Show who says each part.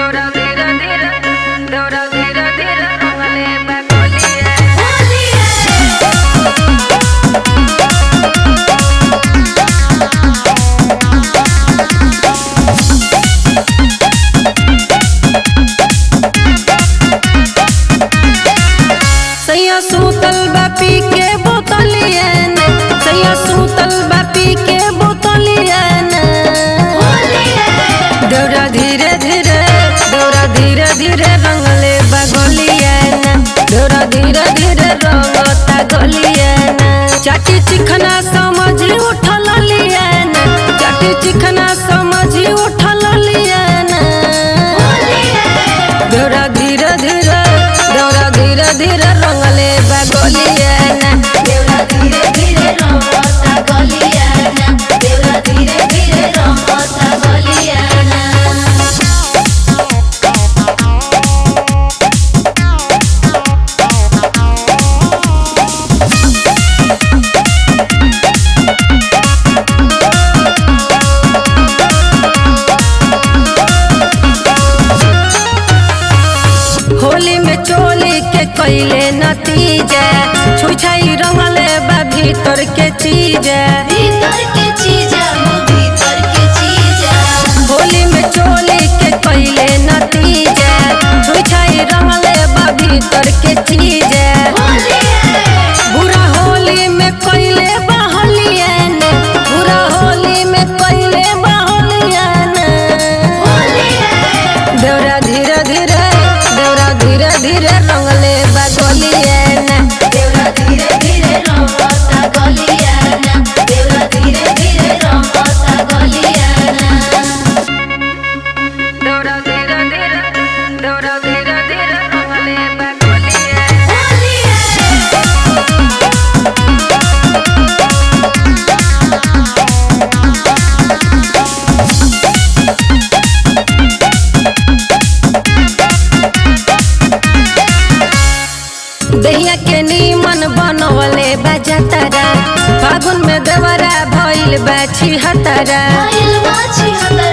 Speaker 1: देवरा धीरे धीरे देवरा धीरे धीरे रंगले बगलिए सैया सूतल बापी के बोतलिए ने सैया सूतल बापी के बोतलिए ने देवरा धीरे धीरे रंगले बगलिए ने देवरा धीरे धीरे रंगता गलिए ने चाटी चिखना समझ उठल लिए ने चाटी चिखना समझ उठल लिए ने देवरा धीरे धीरे रंगले बगलिए ने
Speaker 2: देवरा धीरे धीरे रंगता गलिया ना देवरा धीरे धीरे रंगता गलिया ना
Speaker 1: होली में चोली के कैले नतीजे छुछाई रंगले बा भीतर के चीज
Speaker 2: भीतर के चीज वो भीतर के चीज
Speaker 1: होली में चोली के कैले नतीजे छुछाई रंगले बा भीतर के चीज बुरा होली में कैले बहलिए ने बुरा होली में कैले बहलिए ने देवरा धीरे धीरे रंगले बगलिए ने
Speaker 2: देवरा धीरे धीरे रंगता गलिया ना देवरा धीरे धीरे रंगता गलिया ना
Speaker 1: देवरा धीरे धीरे रंगले बगलिए दहिया के नीमन बनवले बजतरा फागुन में देवरा भइल बा छिहतरा
Speaker 2: आइल बाछी हता